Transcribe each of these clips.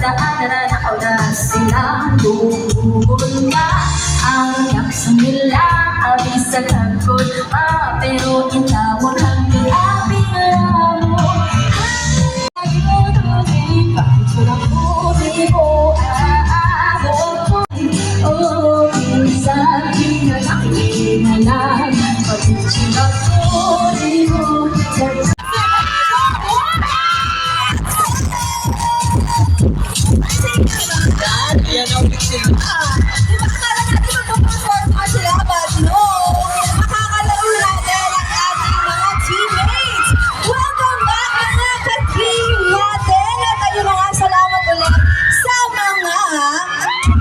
daan na oras silang pupunta. Ang yaksang nila abis sa kagod, pero itawag hanggang abing lamon. Bakit sarap mo, di mo aabot mo? Oh, minsan di na lang, bakit sarap mo, di mo sarap. Yan ang sila. Di ba akala natin magpaperform pa sila, but no! Makakalaro natin ang ating mga teammates! Welcome back mga ka-team natin! At ayun na nga, salamat ulit sa mga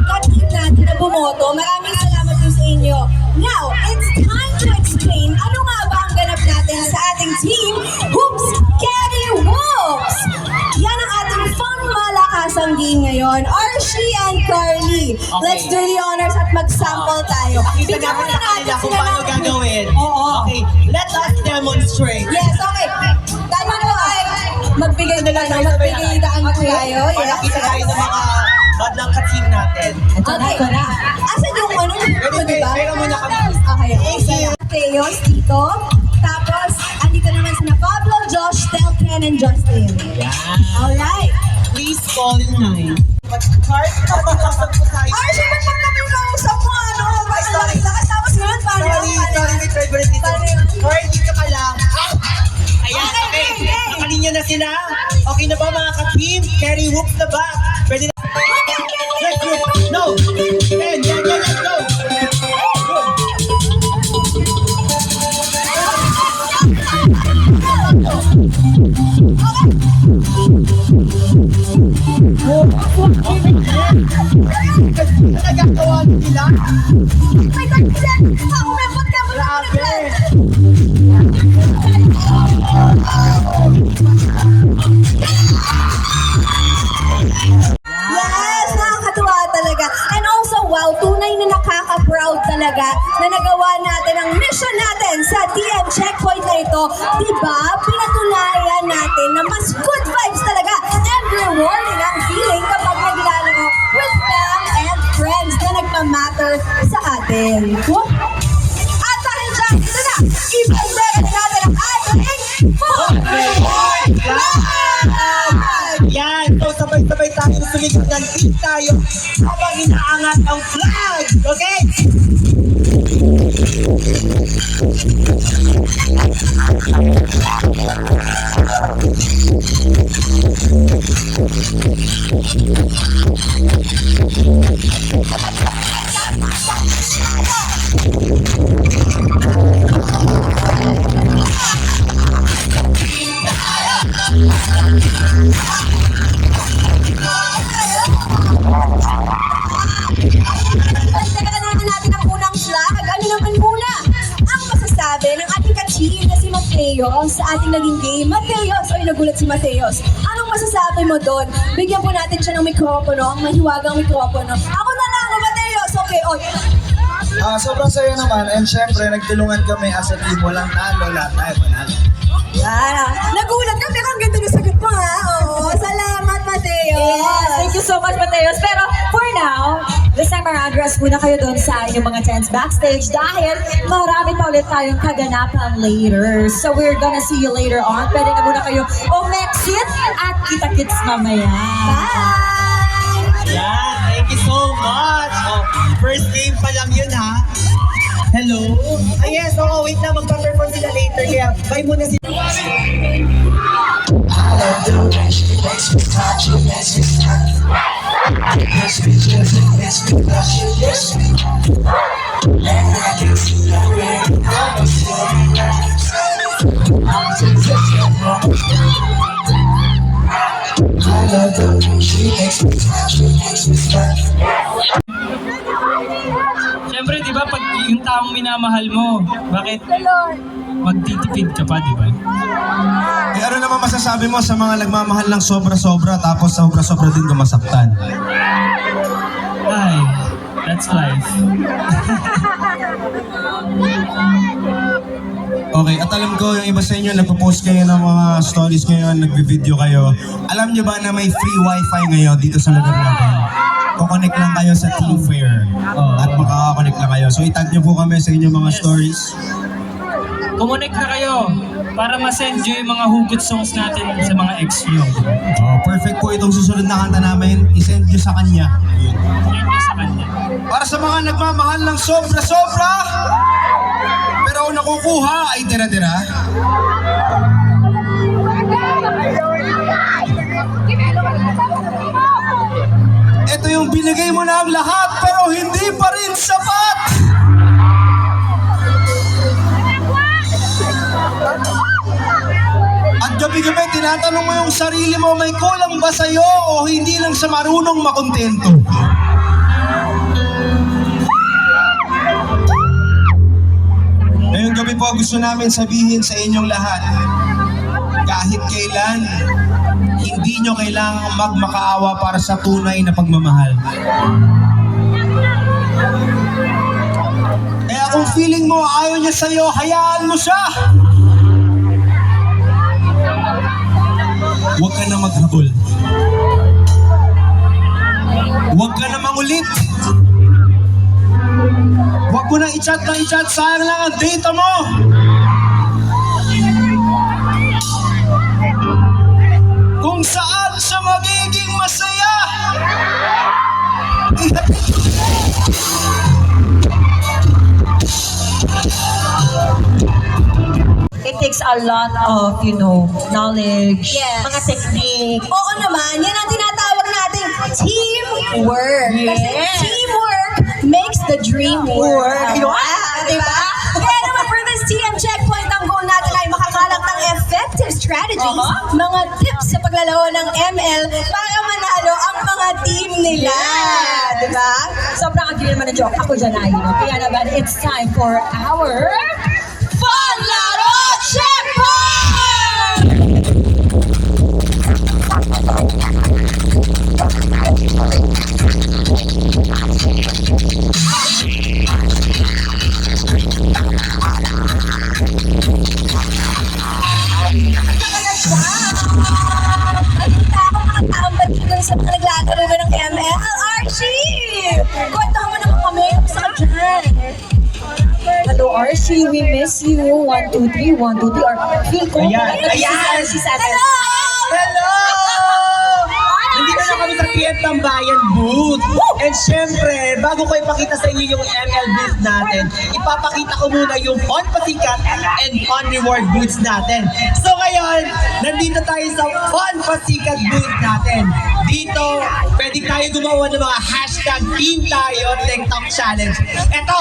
ka-team natin na bumoto. Maraming salamat po sa inyo. Now, it's time to explain ano nga ba ang ganap natin sa ating team, Hoops Carry Whoops! Yan ang ating fun malakasang game ngayon. Archie and Carly, let's do the honors at mag-sample tayo. Pakita natin sa kanila kung paano gagawin. Oo. Okay, let us demonstrate. Yes, okay. Tayo po ay magbigay daan po tayo. Yes. Pakita tayo ng mga badlang ka-team natin. Okay. Asan yung ano? Diba? Pero muna kami. Okay. Teos dito. Tapos, andito naman sina Pablo, Josh, Delken, and Justin. Yan. Alright. Please call in 9. Card, kapag-usap po tayo. Archie, ba't pagkabing kausap mo? Ano? Sorry. Tapos ngayon, paano? Sorry, may favorite dito. Paano yun? Card, dito ka lang. Ayan, okay. Nakalinya na sila. Okay na ba mga ka-team? Carry whoops na ba? Pwede na. Let's go. No. And let's go. Nagagawa nila. May tagpilan! Umembot ka! Grabe. Yes! Nakakatuwa talaga. And also, wow, tunay na nakaka-proud talaga na nagawa natin ang mission natin sa TM Checkpoint na ito. Diba? Pinatunayan natin na mas good vibes talaga and rewarding ang feeling kapag naglalaro with fam and friends na nagmamatter sa atin. At dahil dyan, ito na, i-present natin ang ating Yan, so sabay-sabay tayo sumigat ng team tayo habang inaangat ang flag. Okay? Pagdagdagan natin ang unang flag. Ano naman muna ang masasabi ng ating ka-team na si Mateos sa ating naging game? Mateos, oy nagulat si Mateos. Anong masasabi mo doon? Bigyan po natin siya ng mikropono, ang mahiwagang mikropono. Ako na lang, Mateos. Okay, oy. Sobrang saya naman and syempre nagtulungan kami as a team, walang talo, lahat tayo panalo. Yan. Nagulat ka, pero ang ganda ng sagot mo ha. Oo, salamat Mateos. Yes, thank you so much, Mateos. Pero for now, this time around, rest muna kayo doon sa inyong mga tents backstage dahil marami pa ulit tayong kaganapan later. So we're gonna see you later on. Pwede na muna kayo umexit at kita-kits mamaya. Bye! Yan, thank you so much. Oh, first game pa lang yun ha. Hello? Yes, oo, wait na, magpa-perform sila later. Kaya, bye muna sila. Siyempre, di ba, pag yung taong minamahal mo, bakit magtitipid ka pa, di ba? Eh, ano naman masasabi mo sa mga nagmamahal ng sobra-sobra tapos sobra-sobra din gumasaktan? Ay, that's life. Okay, at alam ko yung iba sa inyo, nagpo-post kayo ng mga stories ngayon, nagbi-video kayo. Alam nyo ba na may free wifi ngayon dito sa lugar natin? Kukonect lang kayo sa Team Fair at makakakonect lang kayo. So itag nyo po kami sa inyong mga stories. Kumonek na kayo para ma-send nyo yung mga hugot songs natin sa mga ex nyo. Perfect po itong susunod na kanta namin. I-send nyo sa kanya. Send nyo sa kanya. Para sa mga nagmamahal ng sobra-sobra, pero ang nakukuha ay tira-tira. Ito yung binigay mo na ang lahat pero hindi pa rin sapat. At gabi-gabi tinatanong mo yung sarili mo, may kulang ba sa'yo o hindi lang sa marunong makontento? Ngayong gabi po gusto namin sabihin sa inyong lahat, kahit kailan, hindi nyo kailangang magmakaawa para sa tunay na pagmamahal. Kaya kung feeling mo ayaw niya sa'yo, hayaan mo siya. Huwag ka na maghabol. Huwag ka na mangulit. Huwag mo na i-chat na i-chat, sayang lang ang data mo. Kung saan siya magiging masaya. It takes a lot of, knowledge, Yes. mga technique. Oo naman, yan ang tinatawag nating teamwork. Kasi Yes. teamwork makes the dream work. Wow, Diba? Kaya naman for this TM checkpoint, ang goal natin ay makakalap ng effective strategies, mga tips sa paglalaro ng ML para manalo ang mga team nila. Diba? Sobrang agree naman na joke. Ako dyan ay, Kaya naman, it's time for our... Fun Laro Checkpoint! Nakatambad ka dun sa mga naglalaro ng ML. Archie! Kwentuhan mo naman kami. Saan ka dyan? Hello, Archie. We miss you. 1, 2, 3, 1, 2, 3. Or feel ko. Ayan. Si Satin. Hello! Nandito na kami sa TM Tambayan booth. And syempre, bago ko ipakita sa inyo yung ML booth natin, ipapakita ko muna yung Fun Pasikat and Fun Reward booths natin. So ngayon, nandito tayo sa Fun Pasikat booth natin. Dito, pwede tayo gumawa ng mga hashtag Team Tayo TikTok Challenge. Eto,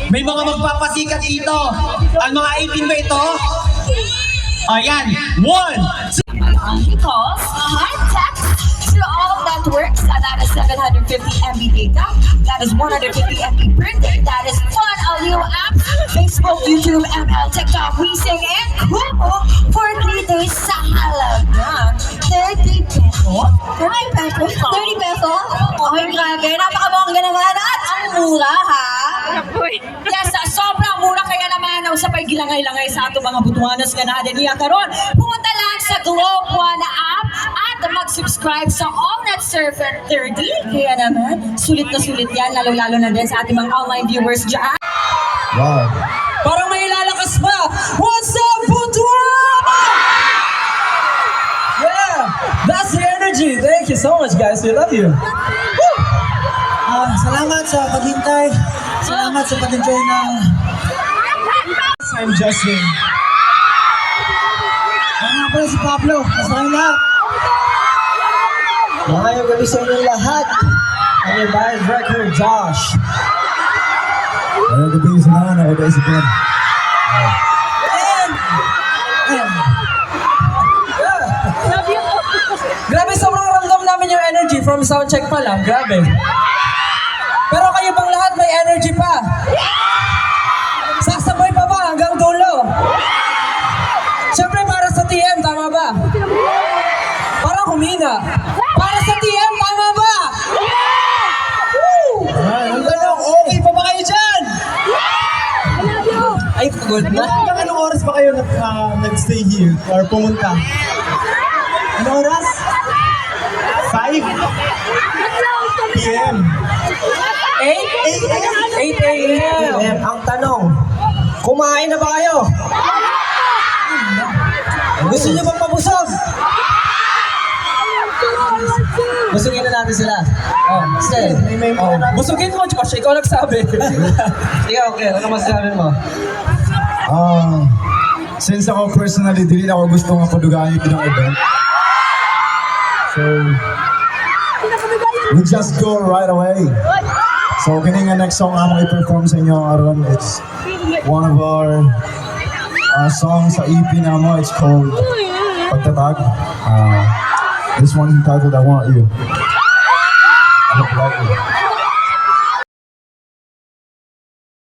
may mga magpapasikat dito. Ang mga 18 ba ito? Ayan, 1, 2, Because high text to all networks, that is 750 MB data, that is 150 MB printing, that is fun audio apps, Facebook, YouTube, ML, TikTok, WeSing, and Kumu for 3 days sa halagang 30 pesos. 30 pesos? 30 pesos? Okay, grabe. Napakabongga naman at ang mura, ha? Yes, sobrang mura kaya naman ang sapay gilangay-langay sa ato mga butuanas nga na niya karon. Pumunta lang sa Globe One app at mag-subscribe sa Allnet Surfer 30. Kaya naman, sulit na sulit yan, lalo-lalo na din sa ating mga online viewers dyan. Wow. parang may lalakas pa. What's up, Butuan? Yeah, that's the energy. Thank you so much, guys. We love you. Salamat sa paghintay. Salamat sa pag-enjoy ng... I'm Justin. Ako nga pala si Pablo. Basta kayo lahat. Ngayong gabi sa inyong lahat. Ang yung Bias Record, Josh. Ngayong gabi sa mga nakapag-isipan. Grabe, sobrang ramdam namin yung energy from soundcheck pa lang. Grabe. Pero kayo bang lahat may energy pa? Sasabay pa ba hanggang dulo? Siyempre para sa TM, tama ba? Parang humina. Para sa TM, tama ba? Woo! Ang tanong, okay pa ba kayo dyan? Ay, pagod na. Anong oras pa kayo stay here or pumunta. Ano oras? 5 p.m. 8 a.m. Ang tanong, kumain na ba kayo? Gusto niyo bang mabusog? Busugin na natin sila. Oh, Stel. Busugin mo, Josh. Ikaw nagsabi. Ikaw, okay. Ano masasabi mo? Since ako personally, dili ako gusto nga padugaan yung pinang event. So, we just go right away. So, kini nga next song among i-perform sa inyo aron. It's one of our songs sa EP na mo. It's called Pagtatag. This one entitled I Want You. I hope you like it.